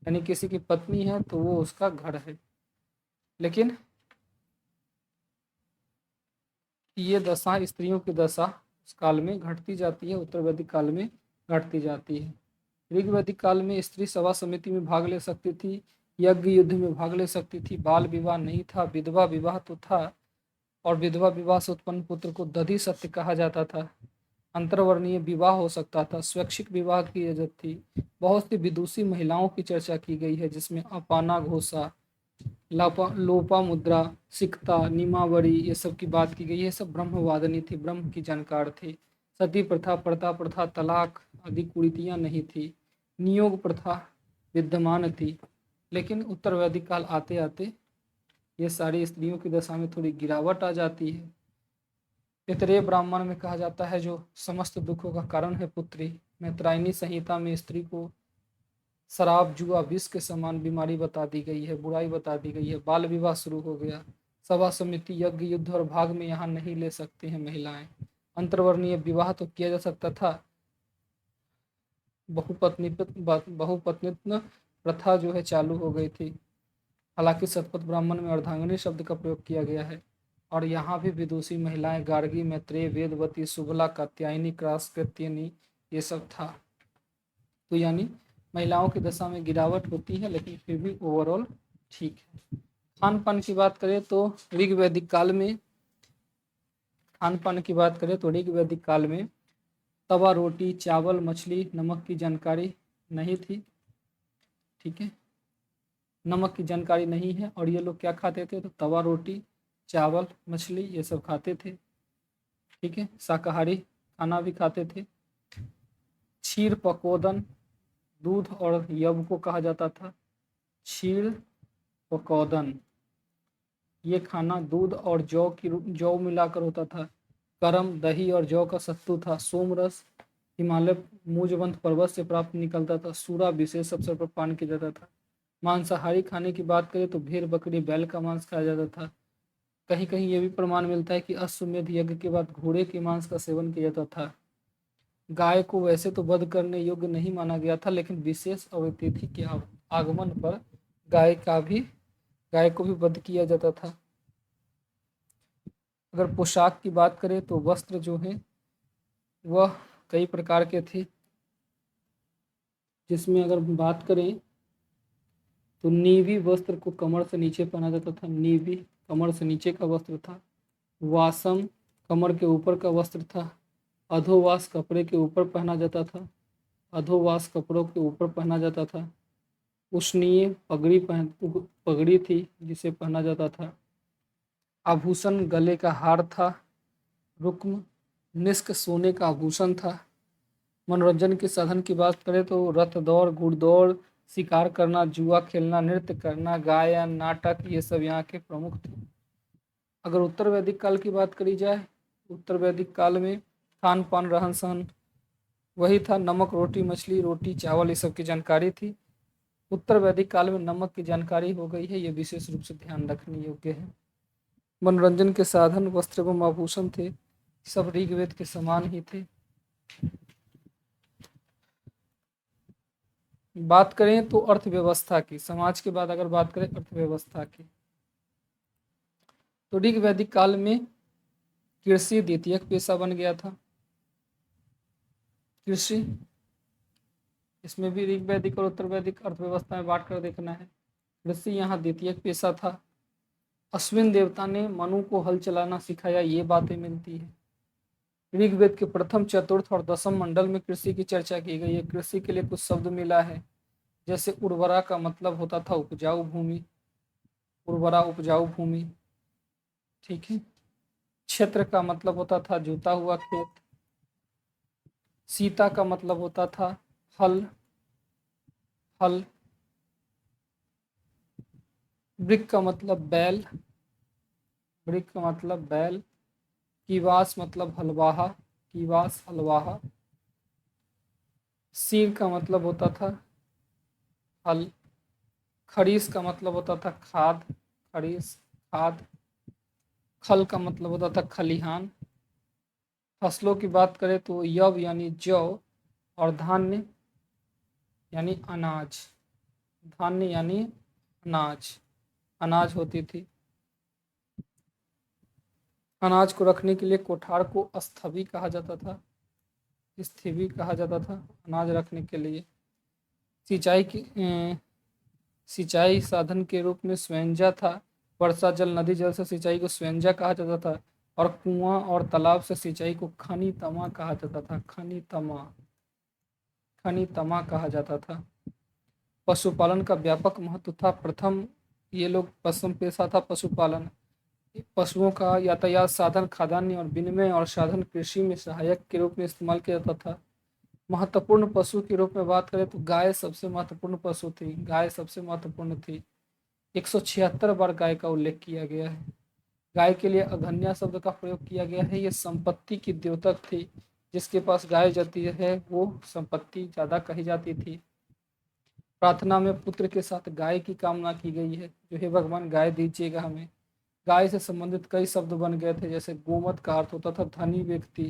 यानी किसी की पत्नी है तो वो उसका घर है। लेकिन ये दशा, स्त्रियों की दशा उस काल में घटती जाती है, उत्तर वैदिक काल में घटती जाती है। ऋग वैदिक काल में स्त्री सभा समिति में भाग ले सकती थी, यज्ञ युद्ध में भाग ले सकती थी, बाल विवाह नहीं था, विधवा विवाह तो था, और विधवा विवाह से उत्पन्न पुत्र को दधी सत्य कहा जाता था। अंतर्वर्णीय विवाह हो सकता था, स्वैच्छिक विवाह की इजाजत थी। बहुत सी विदुषी महिलाओं की चर्चा की गई है, जिसमें अपाना घोषा, लोपा मुद्रा, सिकता, निमावरी, ये सब की बात की गई है। सब ब्रह्मवादिनी थी, ब्रह्म की जानकार थी। सती प्रथा, पर्दा प्रथा, तलाक आदि कुरीतियां नहीं थी। नियोग प्रथा विद्यमान थी। लेकिन उत्तर वैदिक काल आते आते ये सारी स्त्रियों की दशा में थोड़ी गिरावट आ जाती है। पितरेय ब्राह्मण में कहा जाता है जो समस्त दुखों का कारण है पुत्री। मैत्रायनी संहिता में स्त्री को शराब, जुआ, विष के समान बीमारी बता दी गई है, बुराई बता दी गई है। बाल विवाह शुरू हो गया। सभा समिति, यज्ञ, युद्ध और भाग में यहाँ नहीं ले सकती हैं महिलाएं। अंतर्वर्णीय विवाह तो किया जा सकता था। बहुपत्नित्व प्रथा जो है चालू हो गई थी। हालांकि शतपथ ब्राह्मण में अर्धांगिनी शब्द का प्रयोग किया गया है। और यहाँ भी विदुषी महिलाएं गार्गी, मैत्रेय, वेदवती, शुभला, कात्यायनी, क्रासकृत्यनी, ये सब था। तो यानी महिलाओं की दशा में गिरावट होती है, लेकिन फिर भी ओवरऑल ठीक है। खान पान की बात करें तो ऋग वैदिक काल में तवा, रोटी, चावल, मछली, नमक की जानकारी नहीं थी। ठीक है, नमक की जानकारी नहीं है। और ये लोग क्या खाते थे? तो तवा, रोटी, चावल, मछली ये सब खाते थे। ठीक है, शाकाहारी खाना भी खाते थे। क्षीर, पकोदन, दूध और यव को कहा जाता था। क्षीर, पकोदन, ये खाना दूध और जौ मिलाकर होता था। करम, दही और जौ का सत्तू था। सोमरस हिमालय मूजवंत पर्वत से प्राप्त निकलता था। सूरा विशेष अवसर पर पान किया जाता था। मांसाहारी खाने की बात करें तो भेड़, बकरी, बैल का मांस खाया जाता था। कहीं कहीं ये भी प्रमाण मिलता है कि अश्वमेध यज्ञ के बाद घोड़े के मांस का सेवन किया जाता था। गाय को वैसे तो वध करने योग्य नहीं माना गया था, लेकिन विशेष अतिथि के आगमन पर गाय को भी वध किया जाता था। अगर पोशाक की बात करें तो वस्त्र जो है वह कई प्रकार के थे, जिसमें अगर बात करें तो नीवी वस्त्र को कमर से नीचे पहना जाता था। नीवी कमर से नीचे का वस्त्र था। वासम कमर के ऊपर का वस्त्र था। अधोवास कपड़े के ऊपर पहना जाता था। अधोवास कपड़ों के ऊपर पहना जाता था। उष्णीय पगड़ी थी जिसे पहना जाता था। आभूषण गले का हार था। रुक्म निष्क सोने का आभूषण था। मनोरंजन के साधन की बात करें तो रथ दौड़, घुड़दौड़, शिकार करना, जुआ खेलना, नृत्य करना, गायन, नाटक, ये सब यहाँ के प्रमुख थे। अगर उत्तर वैदिक काल की बात करी जाए, उत्तर वैदिक काल में खान पान, रहन सहन वही था। नमक, रोटी, मछली, रोटी, चावल, ये सब की जानकारी थी। उत्तर वैदिक काल में नमक की जानकारी हो गई है, ये विशेष रूप से ध्यान रखने योग्य है। मनोरंजन के साधन, वस्त्र एवं आभूषण थे, सब ऋग्वेद के समान ही थे। बात करें तो अर्थव्यवस्था की, समाज के बाद अगर बात करें अर्थव्यवस्था की, तो ऋग वैदिक काल में कृषि द्वितीयक पेशा बन गया था। कृषि, इसमें भी ऋग वैदिक और उत्तर वैदिक अर्थव्यवस्था में बांट कर देखना है। कृषि यहाँ द्वितीयक पेशा था। अश्विन देवता ने मनु को हल चलाना सिखाया, ये बातें मिलती है। ऋग्वेद के प्रथम, चतुर्थ और दसम मंडल में कृषि की चर्चा की गई है। कृषि के लिए कुछ शब्द मिला है, जैसे उर्वरा का मतलब होता था उपजाऊ भूमि, उर्वरा उपजाऊ भूमि। ठीक है, क्षेत्र का मतलब होता था जोता हुआ खेत। सीता का मतलब होता था हल, हल। वृक का मतलब बैल, वृक का मतलब बैल। कीवास मतलब हलवाहा, कीवास हलवाहा। सीर का मतलब होता था हल। खरीस का मतलब होता था खाद, खरीस, खाद। खल का मतलब होता था खलिहान। फसलों की बात करें तो यव यानी जौ, और धान्य यानी अनाज। धान्य यानी अनाज, अनाज होती थी। अनाज को रखने के लिए कोठार को स्थवी कहा जाता था, स्थिवी कहा जाता था अनाज रखने के लिए। सिंचाई की सिंचाई साधन के रूप में स्वेंजा था। वर्षा जल, नदी जल से सिंचाई को स्वेंजा कहा जाता था और कुआं और तालाब से सिंचाई को खनी तमा कहा जाता था। खनी तमा, खनी तमा कहा जाता था। पशुपालन का व्यापक महत्व था। प्रथम ये लोग पशु पेशा था पशुपालन। पशुओं का यातायात साधन, खाद्यान्न और विनिमय और साधन, कृषि में सहायक के रूप में इस्तेमाल किया जाता था। महत्वपूर्ण पशु के रूप में बात करें तो गाय सबसे महत्वपूर्ण पशु थी। गाय सबसे महत्वपूर्ण थी। 176 बार गाय का उल्लेख किया गया है। गाय के लिए अघन्या शब्द का प्रयोग किया गया है। ये संपत्ति की द्योतक थी। जिसके पास गाय जाती है वो संपत्ति ज्यादा कही जाती थी। प्रार्थना में पुत्र के साथ गाय की कामना की गई है, जो हे भगवान गाय दीजिएगा हमें। गाय से संबंधित कई शब्द बन गए थे, जैसे गोमत का अर्थ होता था धनी व्यक्ति,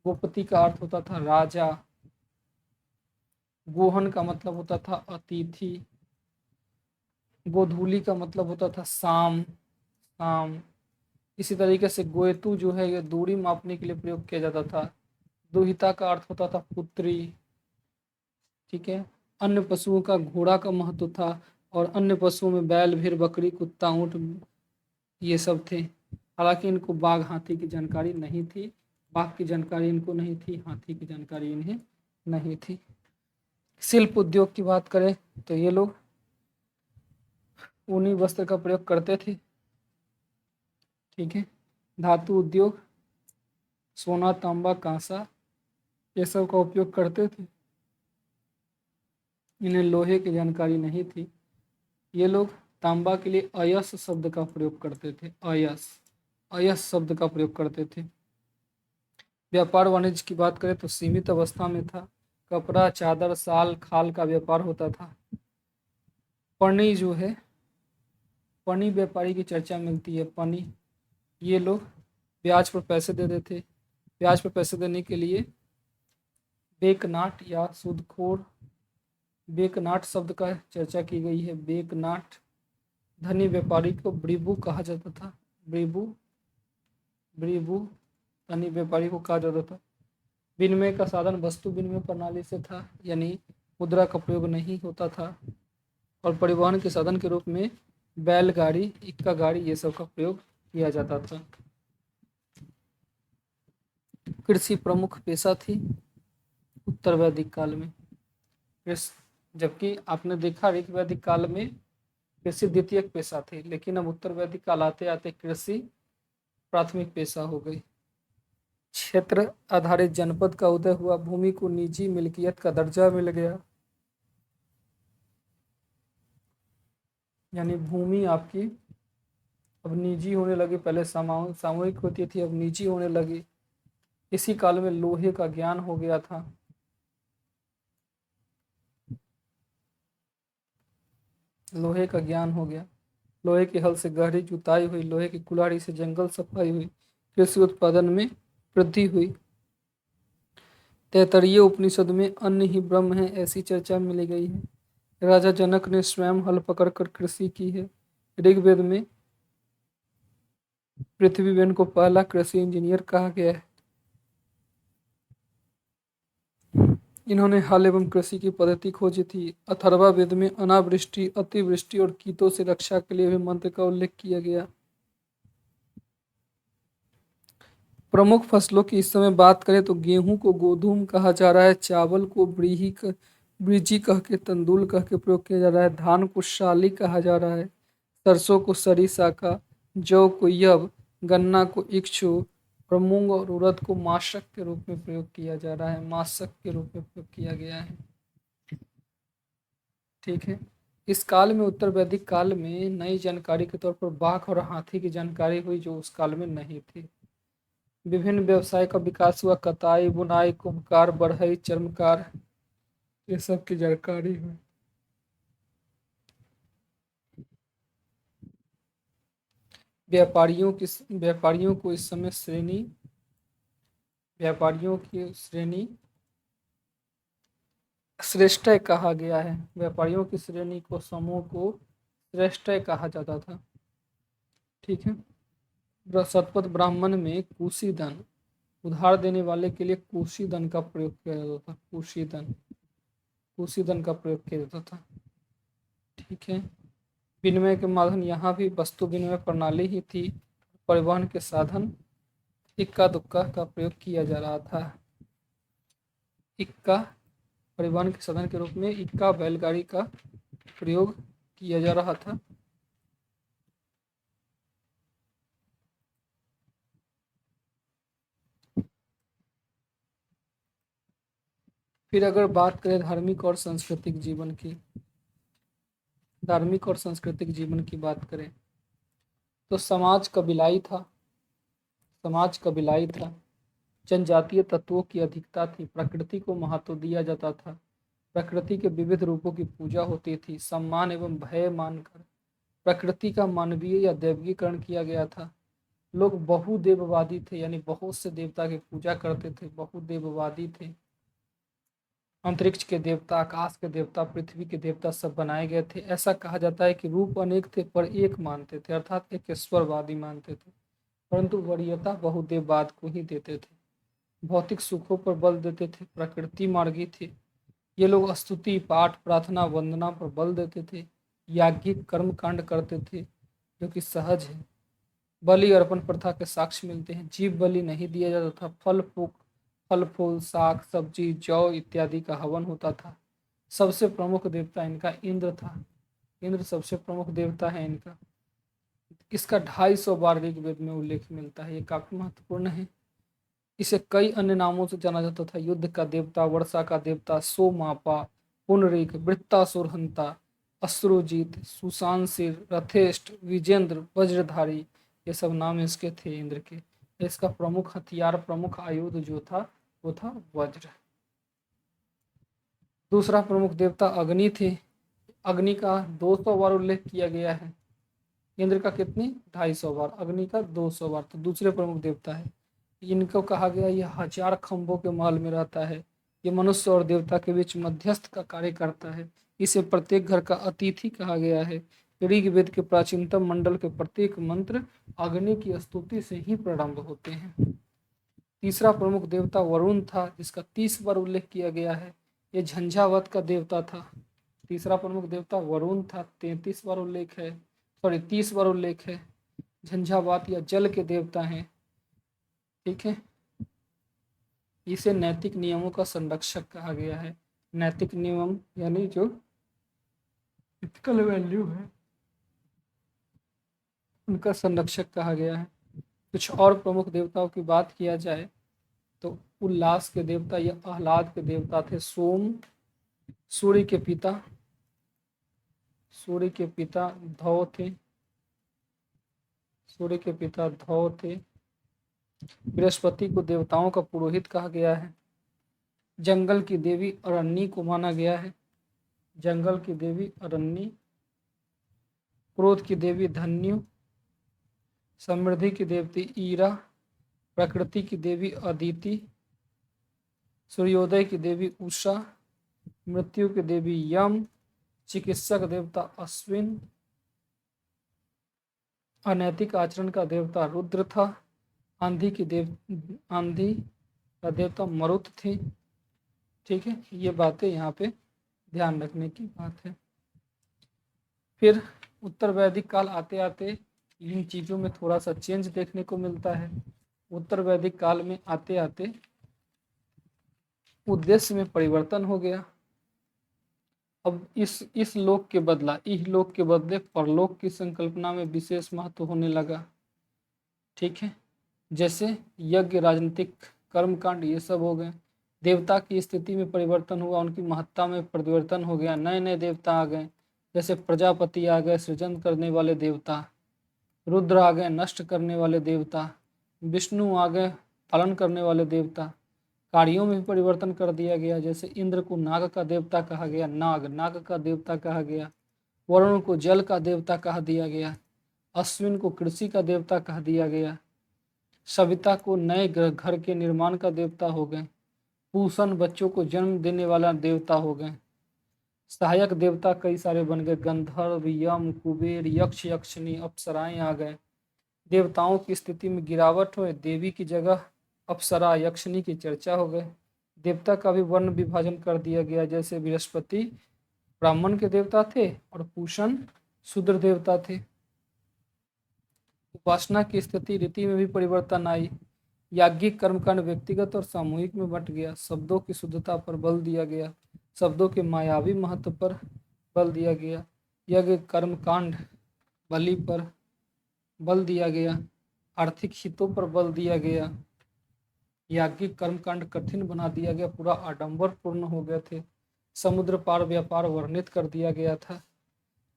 गोपति का अर्थ होता था राजा, गोहन का मतलब होता था अतिथि, गोधूली का मतलब होता था शाम, शाम। इसी तरीके से गोयतु जो है ये दूरी मापने के लिए प्रयोग किया जाता था। दुहिता का अर्थ होता था पुत्री। ठीक है। अन्य पशुओं का घोड़ा का महत्व था और अन्य पशुओं में बैल, भेड़, बकरी, कुत्ता, ऊंट ये सब थे। हालांकि इनको बाघ, हाथी की जानकारी नहीं थी। बाघ की जानकारी इनको नहीं थी, हाथी की जानकारी इन्हें नहीं थी। शिल्प उद्योग की बात करें तो ये लोग ऊनी वस्त्र का प्रयोग करते थे। ठीक है। धातु उद्योग, सोना, तांबा, कांसा ये सब का उपयोग करते थे। इन्हें लोहे की जानकारी नहीं थी। ये लोग तांबा के लिए अयस शब्द का प्रयोग करते थे। अयस, अयस शब्द का प्रयोग करते थे। व्यापार वाणिज्य की बात करें तो सीमित अवस्था में था। कपड़ा, चादर, साल, खाल का व्यापार होता था। पनी जो है, पनी व्यापारी की चर्चा मिलती है। पनी, ये लोग ब्याज पर पैसे देते थे। ब्याज पर पैसे देने के लिए बेकनाट या सूदखोर, बेकनाट शब्द का चर्चा की गई है। बेकनाट। धनी व्यापारी को ब्रिबू कहा जाता था। ब्रिबू, ब्रिबू धनी व्यापारी को कहा जाता था। विनिमय का साधन वस्तु विनिमय प्रणाली से था, यानी मुद्रा का प्रयोग नहीं होता था। और परिवहन के साधन के रूप में बैलगाड़ी, इक्का गाड़ी ये सब का प्रयोग किया जाता था। कृषि प्रमुख पेशा थी उत्तर वैदिक काल में। जबकि आपने देखा ऋग वैदिक काल में कृषि द्वितीय पेशा थे, लेकिन अब उत्तर वैदिक काल आते आते कृषि प्राथमिक पेशा हो गई। क्षेत्र आधारित जनपद का उदय हुआ। भूमि को निजी मिल्कियत का दर्जा मिल गया, यानी भूमि आपकी अब निजी होने लगी। पहले सामूहिक होती थी, अब निजी होने लगी। इसी काल में लोहे का ज्ञान हो गया था। लोहे का ज्ञान हो गया। लोहे के हल से गहरी जुताई हुई। लोहे की कुल्हाड़ी से जंगल सफाई हुई। कृषि उत्पादन में वृद्धि हुई। तैत्तरीय उपनिषद में अन्न ही ब्रह्म है ऐसी चर्चा मिली गई है। राजा जनक ने स्वयं हल पकड़कर कृषि की है। ऋग्वेद में पृथ्वीवेन को पहला कृषि इंजीनियर कहा गया है। इन्होंने हल एवं कृषि की पद्धति खोजी थी। अथर्वा वेद में अनावृष्टि, अतिवृष्टि और कीटों से रक्षा के लिए भी मंत्र का उल्लेख किया गया। प्रमुख फसलों की इस समय बात करें तो गेहूं को गोधूम कहा जा रहा है। चावल को ब्रीजी कह के, तंदुल कह के प्रयोग किया जा रहा है। धान को शाली कहा जा रहा है। सरसों को सरिसा का, जौ को यव, गन्ना को इक्षु और मूंग और उड़द को माशक के रूप में प्रयोग किया जा रहा है। माशक के रूप में प्रयोग किया गया है। ठीक है। इस काल में, उत्तर वैदिक काल में, नई जानकारी के तौर पर बाघ और हाथी की जानकारी हुई, जो उस काल में नहीं थी। विभिन्न व्यवसाय का विकास हुआ। कताई, बुनाई, कुम्भकार, बढ़ई, चर्मकार ये सब की जानकारी हुई। व्यापारियों को इस समय व्यापारियों की श्रेणी श्रेष्ठय कहा गया है। व्यापारियों की श्रेणी को, समूह को श्रेष्ठय कहा जाता था। ठीक है। शतपथ ब्राह्मण में कुशी धन, उधार देने वाले के लिए कुशी धन का प्रयोग किया जाता था। कुशी धन का प्रयोग किया जाता था। ठीक है। विनिमय के माध्यम, यहाँ भी वस्तु विनिमय प्रणाली ही थी। परिवहन के साधन इक्का दुक्का का प्रयोग किया जा रहा था। इक्का परिवहन के साधन के रूप में इक्का बैलगाड़ी का प्रयोग किया जा रहा था। फिर अगर बात करें धार्मिक और सांस्कृतिक जीवन की, धार्मिक और सांस्कृतिक जीवन की बात करें तो समाज कबीलाई था। समाज कबीलाई था। जनजातीय तत्वों की अधिकता थी। प्रकृति को महत्व दिया जाता था। प्रकृति के विविध रूपों की पूजा होती थी। सम्मान एवं भय मानकर प्रकृति का मानवीय या दैवीकरण किया गया था। लोग बहुदेववादी थे, यानी बहुत से देवता की पूजा करते थे, बहुदेववादी थे। अंतरिक्ष के देवता, आकाश के देवता, पृथ्वी के देवता सब बनाए गए थे। ऐसा कहा जाता है कि रूप अनेक थे पर एक मानते थे, अर्थात एक ईश्वरवादी मानते थे, परंतु वरीयता बहुदेववाद को ही देते थे। भौतिक सुखों पर बल देते थे, प्रकृति मार्गी थे। ये लोग स्तुति, पाठ, प्रार्थना, वंदना पर बल देते थे। याज्ञिक कर्म कांड करते थे जो कि सहज है। बलि अर्पण प्रथा के साक्ष्य मिलते हैं। जीव बलि नहीं दिया जाता था। फल फूल, साग सब्जी, जौ इत्यादि का हवन होता था। सबसे प्रमुख देवता इनका इंद्र था। इंद्र सबसे प्रमुख देवता है इनका। इसका 250 बार ऋग्वेद में उल्लेख मिलता है। ये काफी महत्वपूर्ण है। इसे कई अन्य नामों से जाना जाता था। युद्ध का देवता, वर्षा का देवता, सोमापा, पुनरिक, वृत्तासुरहंता, अश्रुजीत, सुशांशिर, रथेष्ट, विजेंद्र, वज्रधारी, ये सब नाम इसके थे इंद्र के। इसका प्रमुख हथियार, प्रमुख आयुध जो था वो था वज्र। दूसरा प्रमुख देवता अग्नि थे। अग्नि का 200 बार उल्लेख किया गया है। इंद्र का कितनी 250 बार, अग्नि का 200 बार। तो दूसरे प्रमुख देवता है। इनको कहा गया यह 1000 खंभों के महल में रहता है। ये मनुष्य और देवता के बीच मध्यस्थ का कार्य करता है। इसे प्रत्येक घर का अतिथि कहा गया है। ऋग्वेद के प्राचीनतम मंडल के प्रत्येक मंत्र अग्नि की स्तुति से ही प्रारंभ होते हैं। तीसरा प्रमुख देवता वरुण था, जिसका 30 बार उल्लेख किया गया है। ये झंझावत का देवता था। तीसरा प्रमुख देवता वरुण था, 33 बार उल्लेख है, 30 बार उल्लेख है। झंझावात या जल के देवता हैं। ठीक है। इसे नैतिक नियमों का संरक्षक कहा गया है। नैतिक नियम यानी जो इथिकल वैल्यू है उनका संरक्षक कहा गया है। कुछ और प्रमुख देवताओं की बात किया जाए तो उल्लास के देवता या आह्लाद के देवता थे सोम। सूर्य के पिता धौ थे। सूर्य के पिता धौ थे। बृहस्पति को देवताओं का पुरोहित कहा गया है। जंगल की देवी अरण्यी को माना गया है। जंगल की देवी अरण्यी। क्रोध की देवी धन्यु। समृद्धि की देवती ईरा। प्रकृति की देवी अदिति। सूर्योदय की देवी उषा। मृत्यु की देवी यम। चिकित्सक देवता अश्विन। अनैतिक आचरण का देवता रुद्र था। आंधी का देवता मरुत थी। ठीक है। ये बातें यहाँ पे ध्यान रखने की बात है। फिर उत्तर वैदिक काल आते आते इन चीज़ों में थोड़ा सा चेंज देखने को मिलता है। उत्तर वैदिक काल में आते आते उद्देश्य में परिवर्तन हो गया। अब इस लोक के बदला इहलोक के बदले परलोक की संकल्पना में विशेष महत्व होने लगा। ठीक है। जैसे यज्ञ, राजनीतिक कर्मकांड, ये सब हो गए। देवता की स्थिति में परिवर्तन हुआ, उनकी महत्ता में परिवर्तन हो गया। नए नए देवता आ गए। जैसे प्रजापति आ गए, सृजन करने वाले देवता। रुद्र आ गए, नष्ट करने वाले देवता। विष्णु आ गए, पालन करने वाले देवता। कार्यों में भी परिवर्तन कर दिया गया। जैसे इंद्र को नाग का देवता कहा गया, नाग का देवता कहा गया। वरुण को जल का देवता कहा दिया गया। अश्विन को कृषि का देवता कहा दिया गया। सविता को नए घर के निर्माण का देवता हो गए। पूषण बच्चों को जन्म देने वाला देवता हो गए। सहायक देवता कई सारे बन गए, गंधर्व, यम, कुबेर, यक्ष, यक्षिणी, अप्सराएं आ गए। देवताओं की स्थिति में गिरावट हुए, देवी की जगह अप्सरा यक्षिणी की चर्चा हो गए। देवता का भी वर्ण विभाजन कर दिया गया, जैसे बृहस्पति ब्राह्मण के देवता थे और पूषण शूद्र देवता थे। उपासना की स्थिति रीति में भी परिवर्तन आई। याज्ञिक कर्मकांड व्यक्तिगत और सामूहिक में बंट गया। शब्दों की शुद्धता पर बल दिया गया, शब्दों के मायावी महत्व पर बल दिया गया। यज्ञ कर्मकांड बलि पर बल दिया गया, आर्थिक हितों पर बल दिया गया। याज्ञिक कर्मकांड कठिन बना दिया गया, पूरा आडंबर पूर्ण हो गए थे। समुद्र पार व्यापार वर्णित कर दिया गया था।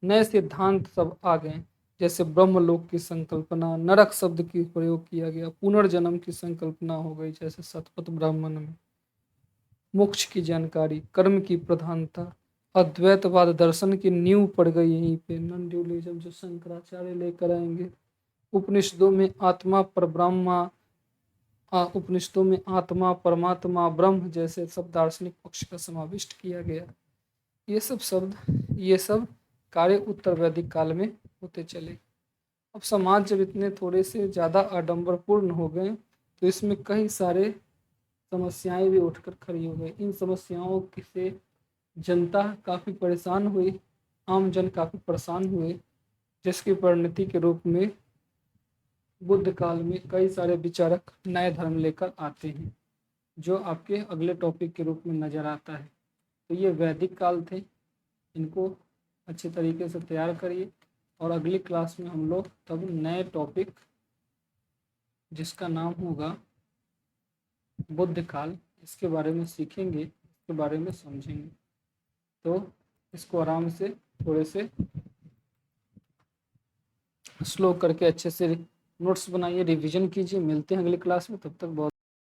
नए सिद्धांत सब आ गए, जैसे ब्रह्मलोक की संकल्पना, नरक शब्द की प्रयोग किया गया, पुनर्जन्म की संकल्पना हो गई, जैसे शतपथ ब्राह्मण में। मोक्ष की जानकारी, कर्म की प्रधानता, अद्वैतवाद दर्शन की नींव पड़ गई यहीं पे, नॉन ड्यूलिज्म जो शंकराचार्य लेकर आएंगे। उपनिषदों में आत्मा पर ब्रह्मा उपनिषदों में आत्मा परमात्मा ब्रह्म जैसे सब दार्शनिक पक्ष का समाविष्ट किया गया। ये सब कार्य उत्तर वैदिक काल में होते चले। अब समाज जब इतने थोड़े से ज़्यादा आडंबरपूर्ण हो गए तो इसमें कई सारे समस्याएं भी उठकर खड़ी हो गई। इन समस्याओं से जनता काफ़ी परेशान हुई, आम जन काफ़ी परेशान हुए, जिसकी परिणति के रूप में बुद्ध काल में कई सारे विचारक नए धर्म लेकर आते हैं, जो आपके अगले टॉपिक के रूप में नज़र आता है। तो ये वैदिक काल थे, इनको अच्छे तरीके से तैयार करिए और अगली क्लास में हम लोग तब नए टॉपिक जिसका नाम होगा बुद्ध काल, इसके बारे में सीखेंगे, इसके बारे में समझेंगे। तो इसको आराम से थोड़े से स्लो करके अच्छे से नोट्स बनाइए, रिवीजन कीजिए। मिलते हैं अगली क्लास में, तब तक बहुत